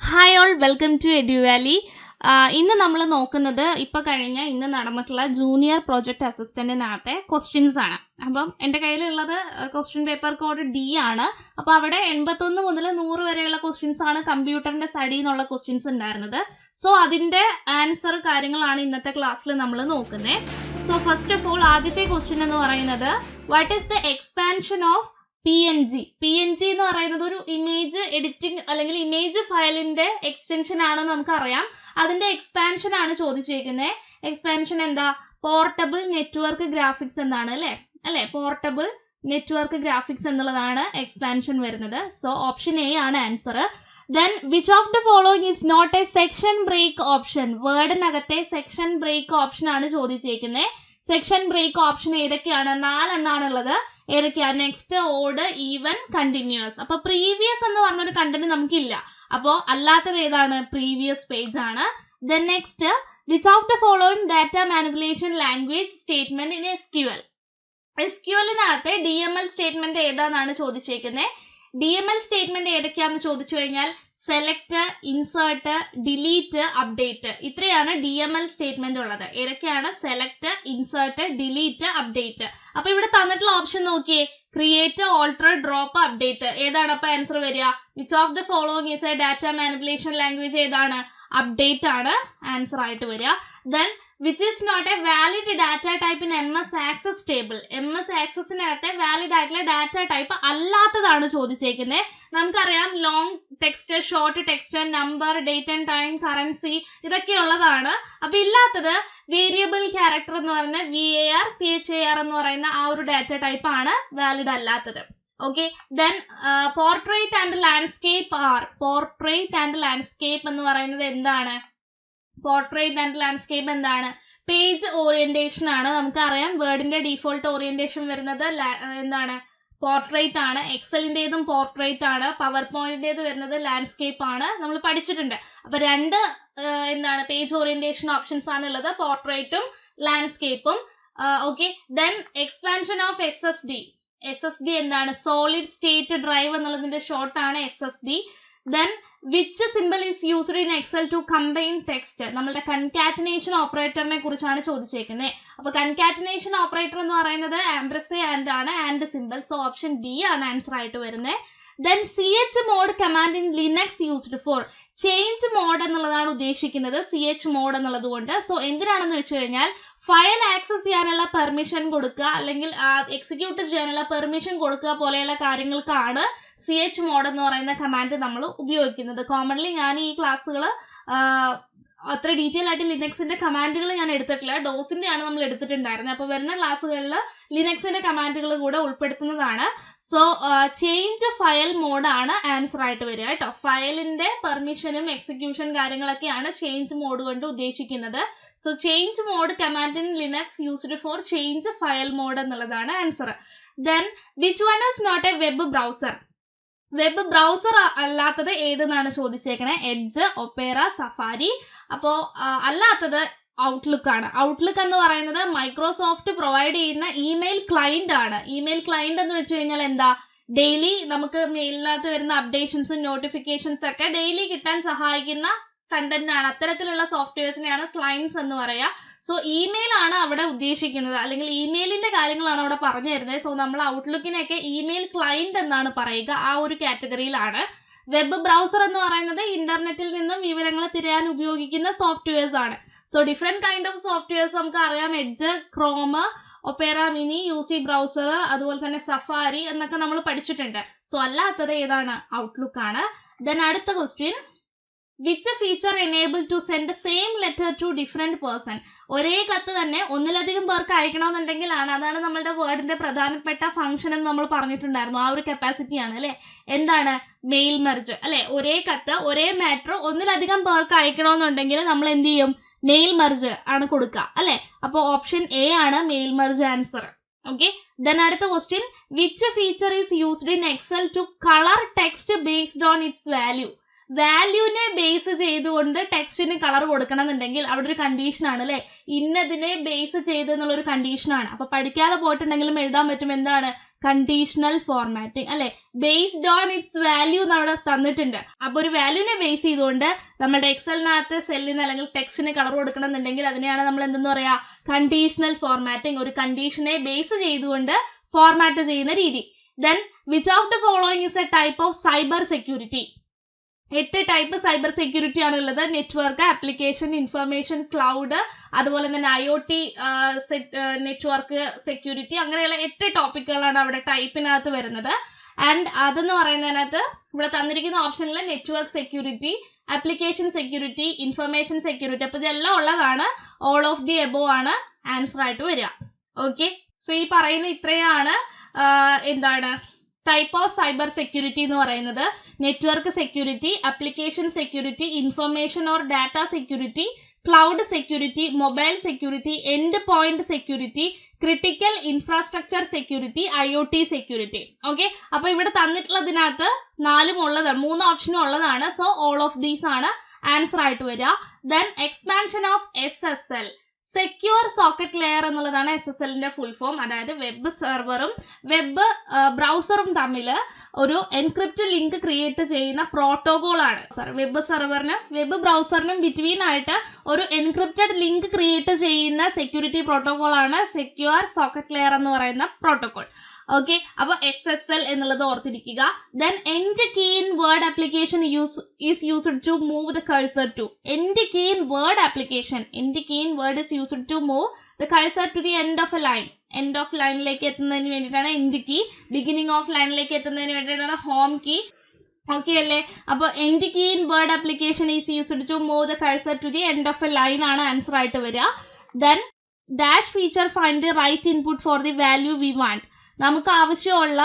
Hi all, welcome to Eduvalley. ഇന്ന് നമ്മൾ നോക്കുന്നത് ഇന്ന് നടന്നിട്ടുള്ള ജൂനിയർ പ്രോജക്റ്റ് അസിസ്റ്റന്റിനകത്തെ ക്വസ്റ്റ്യൻസ് ആണ്. അപ്പം എൻ്റെ കയ്യിലുള്ളത് ക്വസ്റ്റ്യൻ പേപ്പർ കോഡ് D ആണ്. അപ്പോൾ അവിടെ 81 മുതൽ 100 വരെയുള്ള ക്വസ്റ്റ്യൻസ് ആണ് കമ്പ്യൂട്ടറിന്റെ സ്റ്റഡി എന്നുള്ള ക്വസ്റ്റ്യൻസ് ഉണ്ടായിരുന്നത്. സോ അതിന്റെ ആൻസർ കാര്യങ്ങളാണ് ഇന്നത്തെ ക്ലാസ്സിൽ നമ്മൾ നോക്കുന്നത്. സോ ഫസ്റ്റ് ഓഫ് ഓൾ ആദ്യത്തെ ക്വസ്റ്റ്യൻ എന്ന് പറയുന്നത് what is the expansion of PNG എന്ന് പറയുന്നത് ഒരു ഇമേജ് എഡിറ്റിംഗ് അല്ലെങ്കിൽ ഇമേജ് ഫയലിന്റെ എക്സ്റ്റൻഷൻ ആണെന്ന് നമുക്കറിയാം. അതിന്റെ എക്സ്പാൻഷൻ ആണ് ചോദിച്ചിരിക്കുന്നത്. എക്സ്പാൻഷൻ എന്താ? പോർട്ടബിൾ നെറ്റ്വർക്ക് ഗ്രാഫിക്സ് എന്നാണ് അല്ലേ പോർട്ടബിൾ നെറ്റ്വർക്ക് ഗ്രാഫിക്സ് എന്നുള്ളതാണ് എക്സ്പാൻഷൻ വരുന്നത്. സോ ഓപ്ഷൻ എ ആണ് answer. Then which of the following is not a section break option? വേർഡിനകത്തെ സെക്ഷൻ ബ്രേക്ക് ഓപ്ഷൻ ആണ് ചോദിച്ചിരിക്കുന്നത്. സെക്ഷൻ ബ്രേക്ക് ഓപ്ഷൻ ഏതൊക്കെയാണ്? 4 എണ്ണാണുള്ളത്. ഏതൊക്കെയാ? Next, odd, even, continuous. അപ്പൊ പ്രീവിയസ് എന്ന് പറഞ്ഞൊരു കണ്ടന്റ് നമുക്കില്ല. അപ്പോ അല്ലാത്തത് ഏതാണ്? പ്രീവിയസ് പേജ് ആണ്. Then next, which of the following data manipulation language statement in SQL? SQLനകത്തെ DML സ്റ്റേറ്റ്മെന്റ് ഏതാണെന്നാണ് ചോദിച്ചേക്കുന്നത്. DML സ്റ്റേറ്റ്മെന്റ് ഏതൊക്കെയാണെന്ന് ചോദിച്ചു കഴിഞ്ഞാൽ സെലക്ട്, ഇൻസേർട്ട്, ഡിലീറ്റ്, അപ്ഡേറ്റ്. ഇത്രയാണ് DML സ്റ്റേറ്റ്മെന്റ് ഉള്ളത്. ഏതൊക്കെയാണ്? Select, insert, delete, update. അപ്പൊ ഇവിടെ തന്നിട്ടുള്ള ഓപ്ഷൻ നോക്കിയേ, ക്രിയേറ്റ്, ഓൾട്ടർ, ഡ്രോപ്പ്, അപ്ഡേറ്റ്. ഏതാണ് അപ്പൊ ആൻസർ വരിക? Which of the following is a data manipulation language? ഏതാണ്? അപ്ഡേറ്റ് ആണ് ആൻസർ ആയിട്ട് വരിക. Then which is not a valid data type in MS access table? MS ആക്സസിനകത്തെ വാലിഡ് ആയിട്ടുള്ള ഡാറ്റ ടൈപ്പ് അല്ലാത്തതാണ് ചോദിച്ചേക്കുന്നത്. നമുക്കറിയാം long text, short text, number, date and time, currency, ഇതൊക്കെ ഉള്ളതാണ്. അപ്പൊ ഇല്ലാത്തത് വേരിയബിൾ ക്യാരക്ടർ എന്ന് പറയുന്ന VAR, CHAR എന്ന് പറയുന്ന ആ ഒരു ഡാറ്റ ടൈപ്പ് ആണ് വാലിഡ് അല്ലാത്തത്. Okay, then portrait and landscape are. Portrait and landscape എന്ന് പറയുന്നത് എന്താണ്? പോർട്രേറ്റ് ആൻഡ് ലാൻഡ്സ്കേപ്പ് എന്താണ്? പേജ് ഓറിയന്റേഷൻ ആണ്. നമുക്കറിയാം വേർഡിന്റെ ഡീഫോൾട്ട് ഓറിയന്റേഷൻ വരുന്നത് എന്താണ്? പോർട്രേറ്റ് ആണ്. എക്സലിന്റേതും പോർട്രേറ്റ് ആണ്. പവർ പോയിന്റിന്റേത് വരുന്നത് ലാൻഡ്സ്കേപ്പ് ആണ്. നമ്മൾ പഠിച്ചിട്ടുണ്ട്. അപ്പൊ രണ്ട് എന്താണ് പേജ് ഓറിയന്റേഷൻ ഓപ്ഷൻസ് ആണ് ഉള്ളത്, പോർട്രേറ്റും ലാൻഡ്സ്കേപ്പും. Okay, then expansion of SSD എന്താണ്? സോളിഡ് സ്റ്റേറ്റ് ഡ്രൈവ് എന്നുള്ളതിന്റെ ഷോർട്ട് ആണ് SSD. Then which symbol is used in Excel to combine text? നമ്മളുടെ കൺകാറ്റനേഷൻ ഓപ്പറേറ്ററിനെ കുറിച്ചാണ് ചോദിച്ചേക്കുന്നത്. അപ്പൊ കൺകാറ്റനേഷൻ ഓപ്പറേറ്റർ എന്ന് പറയുന്നത് ആംബ്രസേ ആൻഡ് ആണ്, and symbol. So option D ആണ് ആൻസർ ആയിട്ട് വരുന്നത്. Then chmod command in Linux used for? Change mode എന്നുള്ളതാണ് ഉദ്ദേശിക്കുന്നത് chmod എന്നുള്ളത് കൊണ്ട്. സോ എന്തിനാണെന്ന് വെച്ച് കഴിഞ്ഞാൽ ഫയൽ ആക്സസ് ചെയ്യാനുള്ള പെർമിഷൻ കൊടുക്കുക, അല്ലെങ്കിൽ എക്സിക്യൂട്ട് ചെയ്യാനുള്ള പെർമിഷൻ കൊടുക്കുക പോലെയുള്ള കാര്യങ്ങൾക്കാണ് chmod എന്ന് പറയുന്ന കമാൻഡ് നമ്മൾ ഉപയോഗിക്കുന്നത്. കോമൺലി ഞാൻ ഈ ക്ലാസ്സുകൾ അത്ര ഡീറ്റെയിൽ ആയിട്ട് ലിനക്സിന്റെ കമാൻഡുകൾ ഞാൻ എടുത്തിട്ടില്ല, ഡോസിന്റെ ആണ് നമ്മൾ എടുത്തിട്ടുണ്ടായിരുന്നത്. അപ്പോൾ വരുന്ന ക്ലാസ്സുകളിൽ ലിനക്സിന്റെ കമാൻഡുകൾ കൂടെ ഉൾപ്പെടുത്തുന്നതാണ്. സോ ചേഞ്ച് ഫയൽ മോഡ് ആണ് ആൻസർ ആയിട്ട് വരിക കേട്ടോ. ഫയലിന്റെ പെർമിഷനും എക്സിക്യൂഷൻ കാര്യങ്ങളൊക്കെയാണ് ചേഞ്ച് മോഡ് കൊണ്ട് ഉദ്ദേശിക്കുന്നത്. So change mode command in Linux used for change file mode എന്നുള്ളതാണ് answer. Then which one is not a web browser? Web browser അല്ലാത്തത് ഏതെന്നാണ് ചോദിച്ചേക്കുന്നത്. Edge, Opera, Safari. അപ്പോ അല്ലാത്തത് ഔട്ട്ലുക്ക് ആണ്. ഔട്ട്ലുക്ക് എന്ന് പറയുന്നത് മൈക്രോസോഫ്റ്റ് പ്രൊവൈഡ് ചെയ്യുന്ന ഇമെയിൽ ക്ലയന്റ് ആണ്. ഇമെയിൽ ക്ലയന്റ് എന്ന് വെച്ച് കഴിഞ്ഞാൽ എന്താ? ഡെയിലി നമുക്ക് മെയിലിനകത്ത് വരുന്ന അപ്ഡേഷൻസും നോട്ടിഫിക്കേഷൻസ് ഒക്കെ ഡെയിലി കിട്ടാൻ സഹായിക്കുന്ന കണ്ടന്റ് ആണ്. അത്തരത്തിലുള്ള സോഫ്റ്റ്വെയർസിനെയാണ് ക്ലയന്റ്സ് എന്ന് പറയുക. സോ ഇമെയിൽ ആണ് അവിടെ ഉദ്ദേശിക്കുന്നത്, അല്ലെങ്കിൽ ഇമെയിലിന്റെ കാര്യങ്ങളാണ് അവിടെ പറഞ്ഞു തരുന്നത്. സോ നമ്മൾ ഔട്ട്ലുക്കിനെയൊക്കെ ഇമെയിൽ ക്ലയന്റ് എന്നാണ് പറയുക, ആ ഒരു കാറ്റഗറിയിലാണ്. വെബ് ബ്രൗസർ എന്ന് പറയുന്നത് ഇന്റർനെറ്റിൽ നിന്നും വിവരങ്ങൾ തിരയാൻ ഉപയോഗിക്കുന്ന സോഫ്റ്റ്വെയർസ് ആണ്. So different kind of softwares നമുക്ക് അറിയാം. Edge, Chrome, Opera mini, UC browser, അതുപോലെ തന്നെ സഫാരി എന്നൊക്കെ നമ്മൾ പഠിച്ചിട്ടുണ്ട്. സോ അല്ലാത്തത് ഏതാണ്? ഔട്ട്ലുക്ക് ആണ്. ദെൻ അടുത്ത question, which feature enable to send same letter to different person? ഒരേ കത്ത് തന്നെ ഒന്നിലധികം പേർക്ക് അയക്കണമെന്നുണ്ടെങ്കിൽ അതാണ് നമ്മളുടെ വേർഡിന്റെ പ്രധാനപ്പെട്ട ഫംഗ്ഷൻ എന്ന് നമ്മൾ പറഞ്ഞിട്ടുണ്ടായിരുന്നു. ആ ഒരു കപ്പാസിറ്റിയാണ് അല്ലെ. എന്താണ്? മെയിൽ മെർജ് അല്ലെ. ഒരേ കത്ത്, ഒരേ മാറ്റർ ഒന്നിലധികം പേർക്ക് അയക്കണമെന്നുണ്ടെങ്കിൽ നമ്മൾ എന്ത് ചെയ്യും? മെയിൽ മെർജ് ആണ് കൊടുക്കുക അല്ലെ. അപ്പോൾ ഓപ്ഷൻ A ആണ് mail merge answer. Okay, then അടുത്ത question, which feature is used in Excel to colour text based on its value? വാല്യൂവിനെ ബേസ് ചെയ്തുകൊണ്ട് ടെക്സ്റ്റിന് കളർ കൊടുക്കണം എന്നുണ്ടെങ്കിൽ അവിടെ ഒരു കണ്ടീഷൻ ആണ് അല്ലെ. ഇന്നതിനെ ബേസ് ചെയ്ത് എന്നുള്ളൊരു കണ്ടീഷനാണ്. അപ്പൊ പഠിക്കാതെ പോയിട്ടുണ്ടെങ്കിലും എഴുതാൻ പറ്റും. എന്താണ്? കണ്ടീഷണൽ ഫോർമാറ്റിംഗ് അല്ലെ. ബേസ്ഡ് ഓൺ ഇറ്റ്സ് വാല്യൂ നമ്മുടെ തന്നിട്ടുണ്ട്. അപ്പോൾ ഒരു വാല്യൂവിനെ ബേസ് ചെയ്തുകൊണ്ട് നമ്മുടെ എക്സലിനകത്ത് സെല്ലിന് അല്ലെങ്കിൽ ടെക്സ്റ്റിന് കളർ കൊടുക്കണം എന്നുണ്ടെങ്കിൽ അതിനെയാണ് നമ്മൾ എന്തെന്ന് പറയാ, കണ്ടീഷണൽ ഫോർമാറ്റിംഗ്. ഒരു കണ്ടീഷനെ ബേസ് ചെയ്തുകൊണ്ട് ഫോർമാറ്റ് ചെയ്യുന്ന രീതി. Then which of the following is A type of cyber security? 8 type cyber security ആണുള്ളത്. നെറ്റ്വർക്ക്, ആപ്ലിക്കേഷൻ, ഇൻഫർമേഷൻ, ക്ലൗഡ്, അതുപോലെ തന്നെ IoT നെറ്റ്വർക്ക് സെക്യൂരിറ്റി, അങ്ങനെയുള്ള 8 ടോപ്പിക്കുകളാണ് അവിടെ ടൈപ്പിനകത്ത് വരുന്നത്. ആൻഡ് അതെന്ന് പറയുന്നതിനകത്ത് ഇവിടെ തന്നിരിക്കുന്ന ഓപ്ഷനിൽ network security, application security, information security, അപ്പോൾ ഇതെല്ലാം ഉള്ളതാണ്. ഓൾ ഓഫ് ദി എബോവ് ആണ് ആൻസർ ആയിട്ട് വരിക. ഓക്കെ, സോ ഈ പറയുന്ന ഇത്രയാണ് എന്താണ് ടൈപ്പ് ഓഫ് സൈബർ സെക്യൂരിറ്റി എന്ന് പറയുന്നത്. Network security, application security, information or data security, cloud security, mobile security, end point security, critical infrastructure security, IoT security. Okay, അപ്പൊ ഇവിടെ തന്നിട്ടുള്ളതിനകത്ത് 4 ഉള്ളതാണ്, 3 ഓപ്ഷനും ഉള്ളതാണ്. സോ ഓൾ ഓഫ് ദീസ് ആണ് ആൻസർ ആയിട്ട് വരിക. Then expansion of SSL, secure socket layer എന്നുള്ളതാണ് SSLന്റെ ഫുൾ ഫോം. അതായത് വെബ് സെർവറും വെബ് ബ്രൗസറും തമ്മിൽ ഒരു എൻക്രിപ്റ്റ് ലിങ്ക് ക്രിയേറ്റ് ചെയ്യുന്ന പ്രോട്ടോകോൾ ആണ്. വെബ് സെർവറിനും വെബ് ബ്രൗസറിനും ബിറ്റ്വീൻ ആയിട്ട് ഒരു എൻക്രിപ്റ്റഡ് ലിങ്ക് ക്രിയേറ്റ് ചെയ്യുന്ന സെക്യൂരിറ്റി പ്രോട്ടോകോൾ ആണ് സെക്യൂർ സോക്കറ്റ് ലെയർ എന്ന് പറയുന്ന പ്രോട്ടോകോൾ. ഓക്കെ, അപ്പൊ SSL എന്നുള്ളത് ഓർത്തിരിക്കുക. Then end key in Word application is used to move the cursor to. End key in Word application, end key in Word is used to move the cursor to the end of a line. End of ലൈനിലേക്ക് എത്തുന്നതിന് വേണ്ടിയിട്ടാണ് end key. Beginning of ലൈനിലേക്ക് എത്തുന്നതിന് വേണ്ടിയിട്ടാണ് home key. Okay അല്ലേ? അപ്പോൾ end key in Word application is used to move the cursor to the end of a line ആണ് answer ആയിട്ട് വരിക. Then dash feature find the right input for the value we want. നമുക്ക് ആവശ്യമുള്ള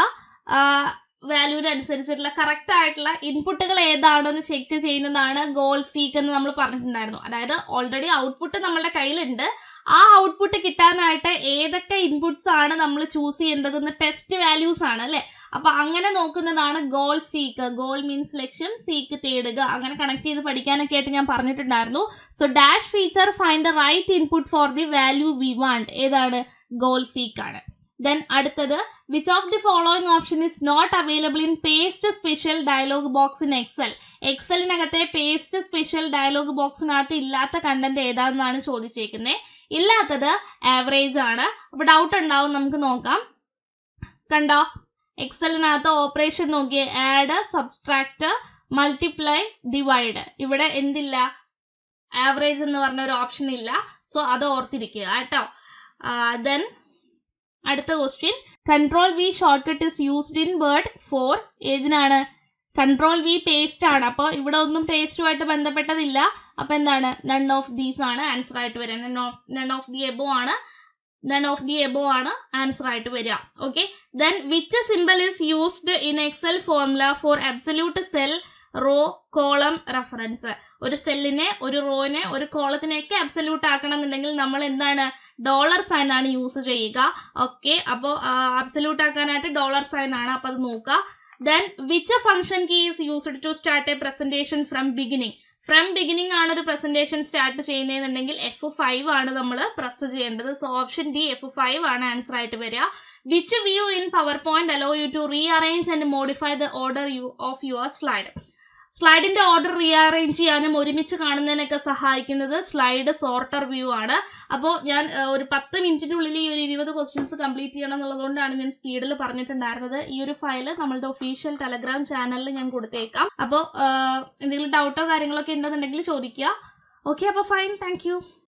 വാല്യൂവിനനുസരിച്ചിട്ടുള്ള correct ആയിട്ടുള്ള ഇൻപുട്ടുകൾ ഏതാണെന്ന് check ചെയ്യുന്നതാണ് goal seek എന്ന് നമ്മൾ പറഞ്ഞിട്ടുണ്ടായിരുന്നു. അതായത് ഓൾറെഡി ഔട്ട്പുട്ട് നമ്മളുടെ കയ്യിലുണ്ട്, ആ ഔട്ട്പുട്ട് കിട്ടാനായിട്ട് ഏതൊക്കെ ഇൻപുട്സ് ആണ് നമ്മൾ ചൂസ് ചെയ്യേണ്ടതെന്ന് ടെസ്റ്റ് വാല്യൂസ് ആണ് അല്ലെ. അപ്പൊ അങ്ങനെ നോക്കുന്നതാണ് ഗോൾ സീക്ക്. ഗോൾ മീൻസ് ലക്ഷ്യം, സീക്ക് തേടുക, അങ്ങനെ കണക്ട് ചെയ്ത് പഠിക്കാനൊക്കെ ആയിട്ട് ഞാൻ പറഞ്ഞിട്ടുണ്ടായിരുന്നു. So dash feature find the right input for the value we want, ഏതാണ്? ഗോൾ സീക്ക് ആണ്. ദെൻ അടുത്തത്, which of the following option is not available in paste special dialog box in Excel. എക്സലിനകത്തെ paste special dialog ബോക്സിനകത്ത് ഇല്ലാത്ത content ഏതാണെന്നാണ് ചോദിച്ചേക്കുന്നത്. ഇല്ലാത്തത് average ആണ്. അപ്പൊ doubt ഉണ്ടാവും, നമുക്ക് നോക്കാം. കണ്ടോ, എക്സലിനകത്ത് ഓപ്പറേഷൻ നോക്കിയേ, ആഡ്, സബ്ട്രാക്ട്, മൾട്ടിപ്ലൈ, ഡിവൈഡ്. ഇവിടെ എന്തില്ല? ആവറേജ് എന്ന് പറഞ്ഞ ഒരു ഓപ്ഷൻ ഇല്ല. സോ അത് ഓർത്തിരിക്കുക കേട്ടോ. ദെൻ അടുത്ത question, control V shortcut is used in Word for. ഏതിനാണ്? കൺട്രോൾ വി പേസ്റ്റ് ആണ്. അപ്പോൾ ഇവിടെ ഒന്നും പേസ്റ്റുമായിട്ട് ബന്ധപ്പെട്ടതില്ല. അപ്പൊ എന്താണ്? നൺ ഓഫ് ദീസ് ആണ് ആൻസർ ആയിട്ട് വരിക. നൺ ഓഫ് ദി എബോവ് ആണ്, നൺ ഓഫ് ദി എബോവ് ആണ് ആൻസർ ആയിട്ട് വരിക. Okay, then which symbol is used in Excel formula for absolute cell, row, column, reference. ഒരു സെല്ലിനെ, ഒരു റോയിനെ, ഒരു കോളത്തിനെയൊക്കെ അബ്സല്യൂട്ട് ആക്കണം എന്നുണ്ടെങ്കിൽ നമ്മൾ എന്താണ്? ഡോളർ സൈൻ ആണ് യൂസ് ചെയ്യുക. ഓക്കെ, അപ്പോൾ അബ്സല്യൂട്ട് ആക്കാനായിട്ട് ഡോളർ സൈൻ ആണ്. അപ്പൊ അത് നോക്കുക. Then which function key is used to start a presentation from beginning. From beginning ആണ് ഒരു പ്രസന്റേഷൻ സ്റ്റാർട്ട് ചെയ്യുന്നതെന്നുണ്ടെങ്കിൽ F5 ആണ് നമ്മൾ പ്രസ് ചെയ്യേണ്ടത്. സോ ഓപ്ഷൻ ഡി F5 ആണ് ആൻസർ ആയിട്ട് വരിക. Which view in PowerPoint allow you to rearrange and modify the order of your slide. സ്ലൈഡിന്റെ order rearrange ചെയ്യാനും ഒരുമിച്ച് കാണുന്നതിനൊക്കെ സഹായിക്കുന്നത് സ്ലൈഡ് സോർട്ടർ വ്യൂ ആണ്. അപ്പോൾ ഞാൻ ഒരു 10 മിനിറ്റിനുള്ളിൽ ഈ ഒരു 20 ക്വസ്റ്റ്യൻസ് കംപ്ലീറ്റ് ചെയ്യണം എന്നുള്ളതുകൊണ്ടാണ് ഞാൻ സ്പീഡിൽ പറഞ്ഞിട്ടുണ്ടായിരുന്നത്. ഈ ഒരു ഫയല് നമ്മളുടെ ഒഫീഷ്യൽ ടെലഗ്രാം ചാനലിൽ ഞാൻ കൊടുത്തേക്കാം. അപ്പോൾ എന്തെങ്കിലും ഡൗട്ടോ കാര്യങ്ങളൊക്കെ ഉണ്ടെന്നുണ്ടെങ്കിൽ ചോദിക്കുക. ഓക്കെ, അപ്പോൾ ഫൈൻ, താങ്ക് യു.